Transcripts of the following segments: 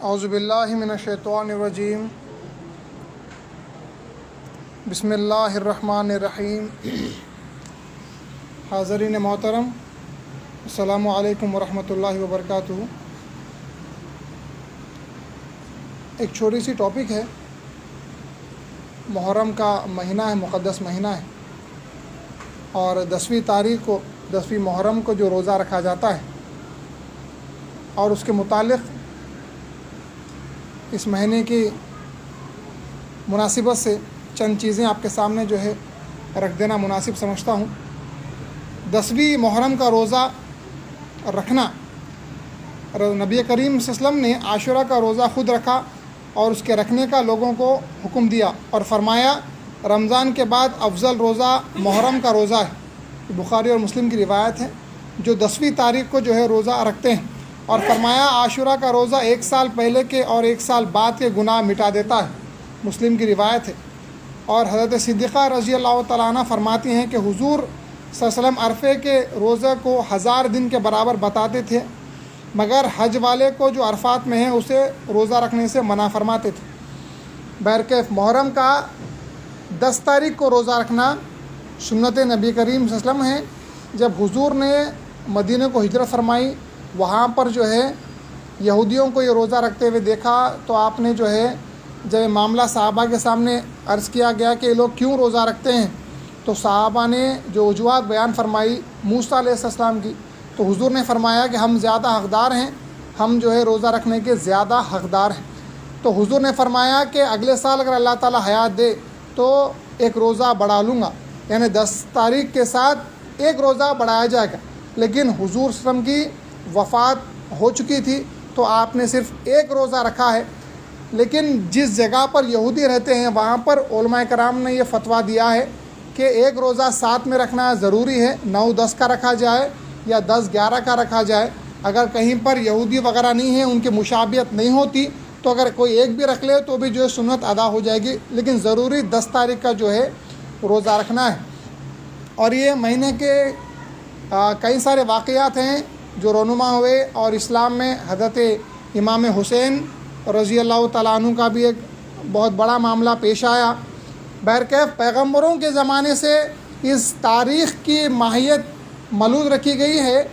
اعوذ باللہ من الشیطان الرجیم بسم اللہ الرحمن الرحیم۔ حاضرین محترم، السلام علیکم ورحمۃ اللہ وبرکاتہ۔ ایک چھوٹی سی ٹاپک ہے، محرم کا مہینہ ہے، مقدس مہینہ ہے، اور 10ویں تاریخ کو 10ویں محرم کو جو روزہ رکھا جاتا ہے، اور اس کے متعلق اس مہینے کی مناسبت سے چند چیزیں آپ کے سامنے جو ہے رکھ دینا مناسب سمجھتا ہوں۔ 10ویں محرم کا روزہ رکھنا، نبی کریم صلی اللہ علیہ وسلم نے عاشورہ کا روزہ خود رکھا اور اس کے رکھنے کا لوگوں کو حکم دیا اور فرمایا رمضان کے بعد افضل روزہ محرم کا روزہ ہے۔ بخاری اور مسلم کی روایت ہے، جو 10ویں تاریخ کو جو ہے روزہ رکھتے ہیں، اور فرمایا عاشورہ کا روزہ 1 سال پہلے کے اور 1 سال بعد کے گناہ مٹا دیتا ہے، مسلم کی روایت ہے۔ اور حضرت صدیقہ رضی اللہ تعالیٰ عنہ فرماتی ہیں کہ حضور صلی اللہ علیہ وسلم عرفے کے روزہ کو 1000 دن کے برابر بتاتے تھے، مگر حج والے کو جو عرفات میں ہے اسے روزہ رکھنے سے منع فرماتے تھے۔ بہرکیف محرم کا 10 تاریخ کو روزہ رکھنا سنت نبی کریم صلی اللہ علیہ وسلم ہے۔ جب حضور نے مدینہ کو ہجرت فرمائی، وہاں پر جو ہے یہودیوں کو یہ روزہ رکھتے ہوئے دیکھا، تو آپ نے جو ہے جب معاملہ صحابہ کے سامنے عرض کیا گیا کہ یہ لوگ کیوں روزہ رکھتے ہیں، تو صحابہ نے جو وجوہات بیان فرمائی موسیٰ علیہ السلام کی، تو حضور نے فرمایا کہ ہم زیادہ حقدار ہیں، ہم جو ہے روزہ رکھنے کے زیادہ حقدار ہیں۔ تو حضور نے فرمایا کہ اگلے سال اگر اللہ تعالیٰ حیات دے تو ایک روزہ بڑھا لوں گا، یعنی 10 تاریخ کے ساتھ ایک روزہ بڑھایا جائے گا۔ لیکن حضور صلی اللہ علیہ وسلم کی وفات ہو چکی تھی، تو آپ نے صرف ایک روزہ رکھا ہے۔ لیکن جس جگہ پر یہودی رہتے ہیں وہاں پر علماء کرام نے یہ فتویٰ دیا ہے کہ ایک روزہ ساتھ میں رکھنا ضروری ہے، 9-10 کا رکھا جائے یا 10-11 کا رکھا جائے۔ اگر کہیں پر یہودی وغیرہ نہیں ہیں، ان کی مشابہت نہیں ہوتی، تو اگر کوئی ایک بھی رکھ لے تو بھی جو ہے سنت ادا ہو جائے گی، لیکن ضروری 10 تاریخ کا جو ہے روزہ رکھنا ہے۔ اور یہ مہینے کے کئی سارے واقعات ہیں جو رونما ہوئے، اور اسلام میں حضرت امام حسین رضی اللہ تعالیٰ عنہ کا بھی ایک بہت بڑا معاملہ پیش آیا۔ بہرکیف پیغمبروں کے زمانے سے اس تاریخ کی ماہیت ملوث رکھی گئی ہے،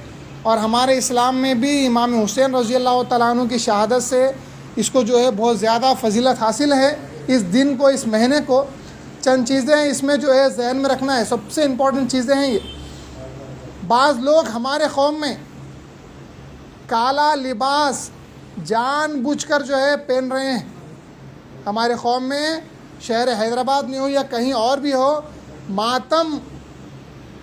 اور ہمارے اسلام میں بھی امام حسین رضی اللہ تعالیٰ عنہ کی شہادت سے اس کو جو ہے بہت زیادہ فضیلت حاصل ہے۔ اس دن کو، اس مہینے کو چند چیزیں اس میں جو ہے ذہن میں رکھنا ہے، سب سے امپورٹنٹ چیزیں ہیں یہ۔ بعض لوگ ہمارے قوم میں کالا لباس جان بوجھ کر جو ہے پہن رہے ہیں۔ ہمارے قوم میں شہر حیدرآباد میں ہو یا کہیں اور بھی ہو، ماتم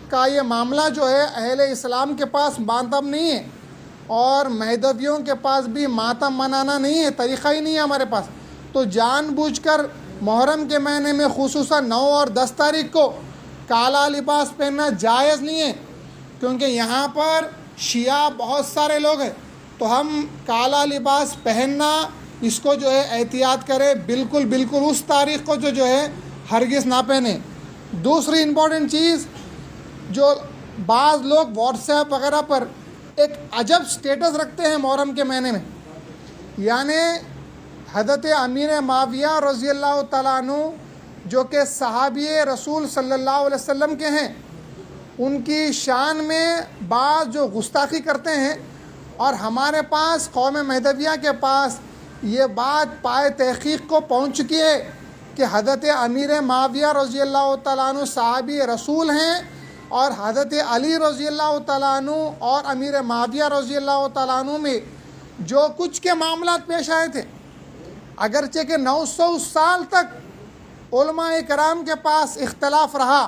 کا یہ معاملہ جو ہے اہل اسلام کے پاس ماتم نہیں ہے، اور مہدویوں کے پاس بھی ماتم منانا نہیں ہے، طریقہ ہی نہیں ہے ہمارے پاس۔ تو جان بوجھ کر محرم کے مہینے میں خصوصاً 9 اور 10 تاریخ کو کالا لباس پہننا جائز نہیں ہے، کیونکہ یہاں پر شیعہ بہت سارے لوگ ہیں۔ تو ہم کالا لباس پہننا اس کو جو ہے احتیاط کریں، بالکل اس تاریخ کو جو ہے ہرگز نہ پہنیں۔ دوسری امپورٹنٹ چیز، جو بعض لوگ واٹس ایپ وغیرہ پر ایک عجب سٹیٹس رکھتے ہیں محرم کے مہینے میں، یعنی حضرت امیر معاویہ رضی اللہ تعالیٰ عنہ جو کہ صحابی رسول صلی اللہ علیہ وسلم کے ہیں، ان کی شان میں بعض جو گستاخی کرتے ہیں، اور ہمارے پاس قوم مہدویہ کے پاس یہ بات پائے تحقیق کو پہنچ چکی ہے کہ حضرت امیر معاویہ رضی اللہ تعالیٰ عنہ صحابی رسول ہیں، اور حضرت علی رضی اللہ تعالیٰ عنہ اور امیر معاویہ رضی اللہ تعالیٰ عنہ میں جو کچھ کے معاملات پیش آئے تھے، اگرچہ کہ 900 سال تک علماء کرام کے پاس اختلاف رہا،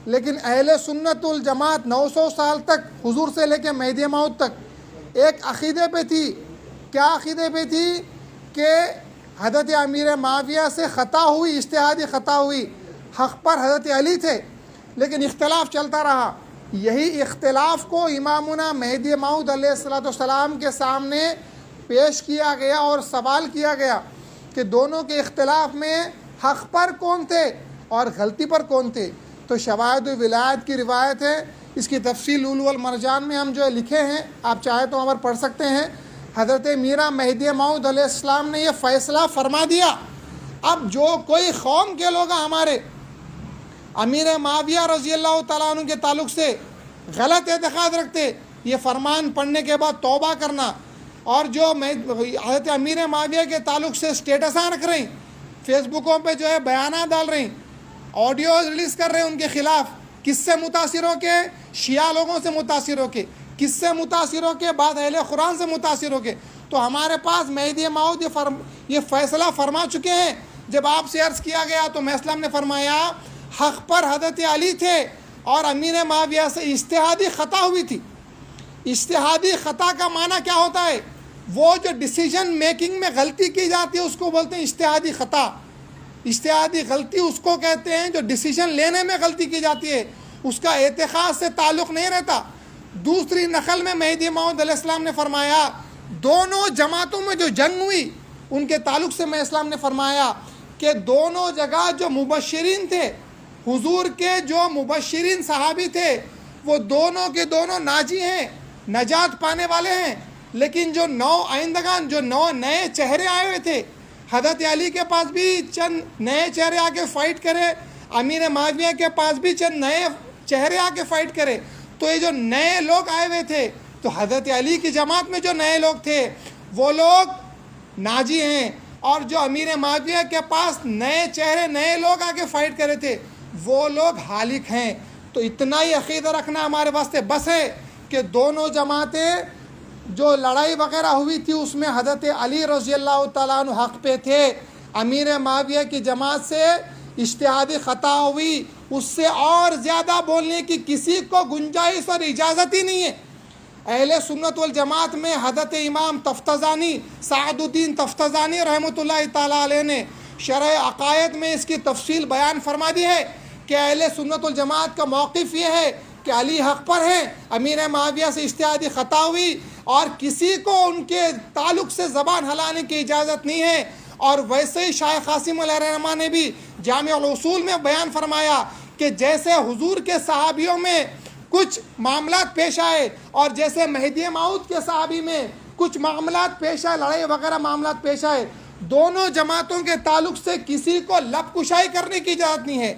لیکن اہل سنت الجماعت 900 سال تک حضور سے لے کے مہدی موعود تک ایک عقیدے پہ تھی۔ کیا عقیدے پہ تھی؟ کہ حضرت امیر معاویہ سے خطا ہوئی، اجتہادی خطا ہوئی، حق پر حضرت علی تھے، لیکن اختلاف چلتا رہا۔ یہی اختلاف کو امامنا مہدی موعود علیہ السلام کے سامنے پیش کیا گیا اور سوال کیا گیا کہ دونوں کے اختلاف میں حق پر کون تھے اور غلطی پر کون تھے۔ تو شواہد ولایت کی روایت ہے، اس کی تفصیل لؤلؤ والمرجان میں ہم جو ہے لکھے ہیں، آپ چاہے تو وہاں پر پڑھ سکتے ہیں۔ حضرت میرا مہدی موعود علیہ السلام نے یہ فیصلہ فرما دیا، اب جو کوئی قوم کے لوگ ہمارے امیر معاویہ رضی اللہ تعالیٰ عنہ کے تعلق سے غلط اعتقاد رکھتے، یہ فرمان پڑھنے کے بعد توبہ کرنا، اور جو حضرت امیر معاویہ کے تعلق سے اسٹیٹساں رکھ رہے ہیں، فیس بکوں پہ جو ہے بیانات ڈال رہے ہیں، آڈیوز ریلیز کر رہے ہیں ان کے خلاف، کس سے متاثر ہو کے؟ شیعہ لوگوں سے متاثر ہو کے، کس سے متاثر ہو کے؟ بعد اہل قرآن سے متاثر ہو کے۔ تو ہمارے پاس مہدی موعود یہ فیصلہ فرما چکے ہیں۔ جب آپ سے عرض کیا گیا تو میں اسلام نے فرمایا حق پر حضرت علی تھے اور امیر معاویہ سے اجتہادی خطا ہوئی تھی۔ اجتہادی خطا کا معنی کیا ہوتا ہے؟ وہ جو ڈیسیجن میکنگ میں غلطی کی جاتی ہے اس کو بولتے ہیں اجتہادی خطا۔ اجتہادی غلطی اس کو کہتے ہیں جو ڈیسیجن لینے میں غلطی کی جاتی ہے، اس کا اعتقاد سے تعلق نہیں رہتا۔ دوسری نقل میں مہدی موعود علیہ السلام نے فرمایا دونوں جماعتوں میں جو جنگ ہوئی ان کے تعلق سے میں اسلام نے فرمایا کہ دونوں جگہ جو مبشرین تھے، حضور کے جو مبشرین صحابی تھے، وہ دونوں کے دونوں ناجی ہیں، نجات پانے والے ہیں، لیکن جو 9 آئندگان، جو 9 نئے چہرے آئے ہوئے تھے، حضرت علی کے پاس بھی چند نئے چہرے آ کے فائٹ کرے، امیر معاویہ کے پاس بھی چند نئے چہرے آ کے فائٹ کرے، تو یہ جو نئے لوگ آئے ہوئے تھے، تو حضرت علی کی جماعت میں جو نئے لوگ تھے وہ لوگ ناجی ہیں، اور جو امیر معاویہ کے پاس نئے چہرے نئے لوگ آ کے فائٹ کرے تھے وہ لوگ ہالک ہیں۔ تو اتنا ہی عقیدہ رکھنا ہمارے واسطے بس ہے کہ دونوں جماعتیں جو لڑائی وغیرہ ہوئی تھی اس میں حضرت علی رضی اللہ تعالیٰ عنہ حق پہ تھے، امیر معاویہ کی جماعت سے اجتہادی خطا ہوئی، اس سے اور زیادہ بولنے کی کسی کو گنجائش اور اجازت ہی نہیں ہے۔ اہل سنت والجماعت میں حضرت امام تفتزانی سعد الدین تفتزانی رحمۃ اللہ تعالیٰ علیہ نے شرح عقائد میں اس کی تفصیل بیان فرما دی ہے کہ اہل سنت والجماعت کا موقف یہ ہے کہ علی حق پر ہیں، امیر معاویہ سے اجتہادی خطا ہوئی اور کسی کو ان کے تعلق سے زبان ہلانے کی اجازت نہیں ہے۔ اور ویسے ہی شاہ قاسم علیہ الرحمہ نے بھی جامع الاصول میں بیان فرمایا کہ جیسے حضور کے صحابیوں میں کچھ معاملات پیش آئے اور جیسے مہدی موعود کے صحابی میں کچھ معاملات پیش آئے، لڑائی وغیرہ معاملات پیش آئے، دونوں جماعتوں کے تعلق سے کسی کو لب کشائی کرنے کی اجازت نہیں ہے۔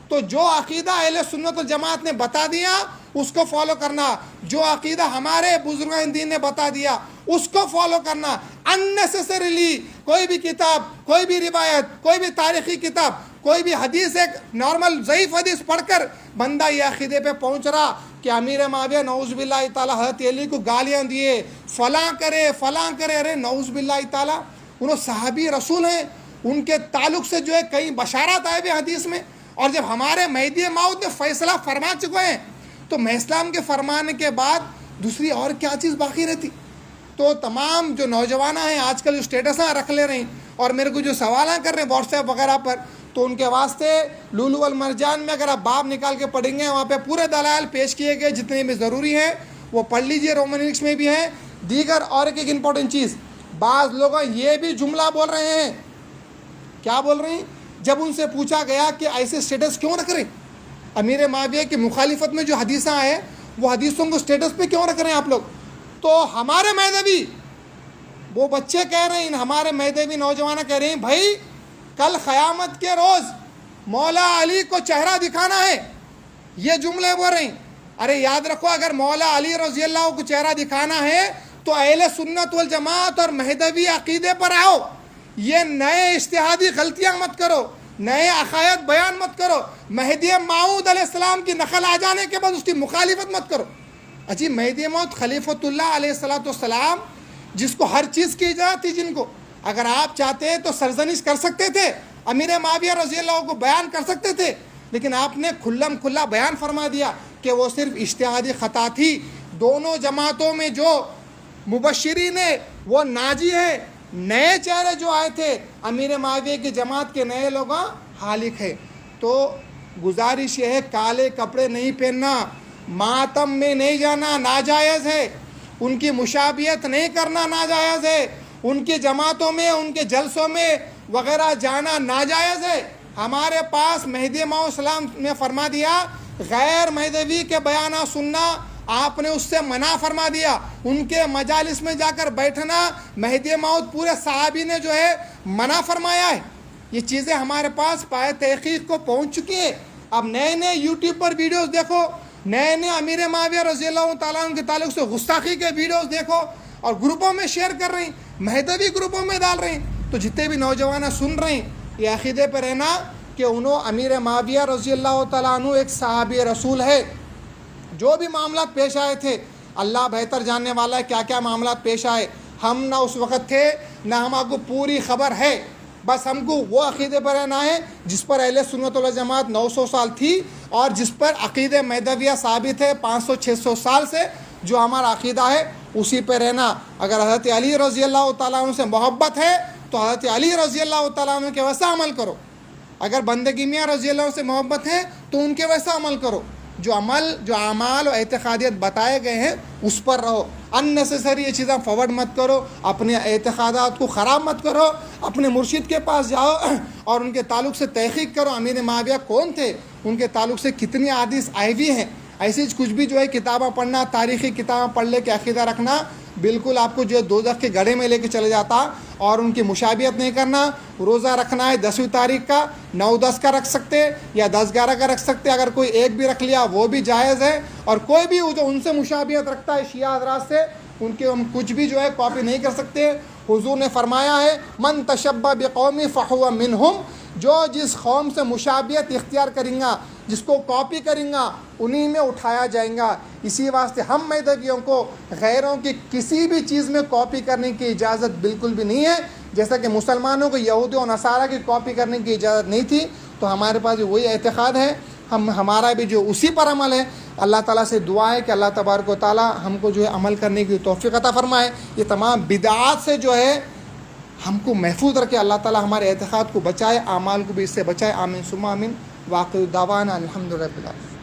تو جو عقیدہ اہل سنت والجماعت نے بتا دیا اس کو فالو کرنا، جو عقیدہ ہمارے بزرگان دین نے بتا دیا اس کو فالو کرنا۔ اننیسیسریلی کوئی بھی کتاب، کوئی بھی روایت، کوئی بھی تاریخی کتاب، کوئی بھی حدیث، ایک نارمل ضعیف حدیث پڑھ کر بندہ یہ عقیدے پہ پہنچ رہا کہ امیر معاویہ نعوذ باللہ تعالیٰ حضرت علی کو گالیاں دیے، فلاں کرے فلاں کرے، ارے نعوذ باللہ تعالیٰ انہوں صحابی رسول ہیں، ان کے تعلق سے جو ہے کئی بشارات آئے ہوئے حدیث میں، اور جب ہمارے مہدی موعود نے فیصلہ فرما چکے ہیں تو میں اسلام کے فرمانے کے بعد دوسری اور کیا چیز باقی رہتی؟ تو تمام جو نوجوان ہیں آج کل جو اسٹیٹساں رکھ لے رہے ہیں اور میرے کو جو سوالاں کر رہے ہیں واٹس ایپ وغیرہ پر، تو ان کے واسطے لولو والمرجان میں اگر آپ باب نکال کے پڑھیں گے وہاں پہ پورے دلائل پیش کیے گئے جتنے بھی ضروری ہیں وہ پڑھ لیجئے، رومن انگلش میں بھی ہیں۔ دیگر اور ایک امپورٹنٹ چیز، بعض لوگ یہ بھی جملہ بول رہے ہیں، کیا بول رہے ہیں؟ جب ان سے پوچھا گیا کہ ایسے سٹیٹس کیوں رکھ رہے ہیں امیر معاویہ کی مخالفت میں جو حدیثیں ہیں وہ حدیثوں کو سٹیٹس پہ کیوں رکھ رہے ہیں آپ لوگ؟ تو ہمارے مہدوی وہ بچے کہہ رہے ہیں، ہمارے مہدوی نوجوان کہہ رہے ہیں بھائی کل قیامت کے روز مولا علی کو چہرہ دکھانا ہے، یہ جملے بول رہے ہیں۔ ارے یاد رکھو اگر مولا علی رضی اللہ کو چہرہ دکھانا ہے تو اہل سنت والجماعت اور مہدوی عقیدے پر آؤ، یہ نئے اجتہادی غلطیاں مت کرو، نئے عقائد بیان مت کرو، مہدی موعود علیہ السلام کی نقل آ جانے کے بعد اس کی مخالفت مت کرو۔ اجی مہدی موعود خلیفۃ اللہ علیہ السلام جس کو ہر چیز کی اجازت تھی، جن کو اگر آپ چاہتے تو سرزنش کر سکتے تھے، امیر معاویہ رضی اللہ کو بیان کر سکتے تھے، لیکن آپ نے کھلم کھلا بیان فرما دیا کہ وہ صرف اجتہادی خطا تھی۔ دونوں جماعتوں میں جو مبشرین ہیں وہ ناجی ہیں، نئے چہرے جو آئے تھے امیر معاویہ کی جماعت کے نئے لوگ ہالک ہے۔ تو گزارش یہ ہے کالے کپڑے نہیں پہننا، ماتم میں نہیں جانا ناجائز ہے، ان کی مشابہت نہیں کرنا ناجائز ہے، ان کی جماعتوں میں ان کے جلسوں میں وغیرہ جانا ناجائز ہے۔ ہمارے پاس مہدی موعود السلام نے فرما دیا غیر مہدوی کے بیانات سننا آپ نے اس سے منع فرما دیا. ان کے مجالس میں جا کر بیٹھنا مہدی موعود پورے صحابی نے جو ہے منع فرمایا ہے. یہ چیزیں ہمارے پاس پائے تحقیق کو پہنچ چکی ہیں. اب نئے نئے یوٹیوب پر ویڈیوز دیکھو, نئے نئے امیر معاویہ رضی اللہ تعالیٰ عنہ کے تعلق سے گستاخی کے ویڈیوز دیکھو اور گروپوں میں شیئر کر رہی ہیں, مہدوی گروپوں میں ڈال رہی ہیں. تو جتنے بھی نوجوان سن رہے ہیں یہ عقیدے پہ رہنا کہ انہوں امیر معاویہ رضی اللہ تعالیٰ عنہ ایک صحابی رسول ہے. جو بھی معاملات پیش آئے تھے اللہ بہتر جاننے والا ہے کیا کیا معاملات پیش آئے. ہم نہ اس وقت تھے نہ ہم کو پوری خبر ہے. بس ہم کو وہ عقیدے پر رہنا ہے جس پر اہل سنت والجماعت 900 سال تھی اور جس پر عقیدہ مہدویہ ثابت ہے 500-600 سال سے. جو ہمارا عقیدہ ہے اسی پہ رہنا. اگر حضرت علی رضی اللہ تعالیٰ عنہ سے محبت ہے تو حضرت علی رضی اللہ تعالیٰ عنہ کے ویسا عمل کرو. اگر بندگی میاں رضی اللہ عنہ سے محبت ہے تو ان کے ویسا عمل کرو. جو اعمال و اعتقادیت بتائے گئے ہیں اس پر رہو. اننیسیسری یہ چیزیں فارورڈ مت کرو, اپنے اعتقادات کو خراب مت کرو. اپنے مرشد کے پاس جاؤ اور ان کے تعلق سے تحقیق کرو امیر معاویہ کون تھے, ان کے تعلق سے کتنی احادیث آئی ہوئی ہیں. ایسی کچھ بھی جو ہے کتابیں پڑھنا, تاریخی کتابیں پڑھ لے کے عقیدہ رکھنا بالکل آپ کو جو ہے دوزخ کے گڑھے میں لے کے چلے جاتا. اور ان کی مشابہت نہیں کرنا. روزہ رکھنا ہے 10ویں تاریخ کا, 9-10 کا رکھ سکتے یا 10-11 کا رکھ سکتے. اگر کوئی ایک بھی رکھ لیا وہ بھی جائز ہے. اور کوئی بھی جو ان سے مشابہت رکھتا ہے شیعہ حضرات سے, ان کے ہم کچھ بھی جو ہے کاپی نہیں کر سکتے. حضور نے فرمایا ہے من تشبہ بقوم فہو منہم, جو جس قوم سے مشابہت اختیار کریں گا, جس کو کاپی کریں گا, انہی میں اٹھایا جائیں گا. اسی واسطے ہم مہدویوں کو غیروں کی کسی بھی چیز میں کاپی کرنے کی اجازت بالکل بھی نہیں ہے. جیسا کہ مسلمانوں کو یہودی و نصارہ کی کاپی کرنے کی اجازت نہیں تھی, تو ہمارے پاس وہی اعتقاد ہے. ہمارا بھی جو اسی پر عمل ہے. اللہ تعالیٰ سے دعا ہے کہ اللہ تبارک و تعالیٰ ہم کو جو ہے عمل کرنے کی توفیق عطا فرمائے. یہ تمام بدعات سے جو ہے ہم کو محفوظ رکھے. اللہ تعالیٰ ہمارے اعتقاد کو بچائے, اعمال کو بھی اس سے بچائے. آمین ثم آمین. واقع دعوانا الحمد للہ.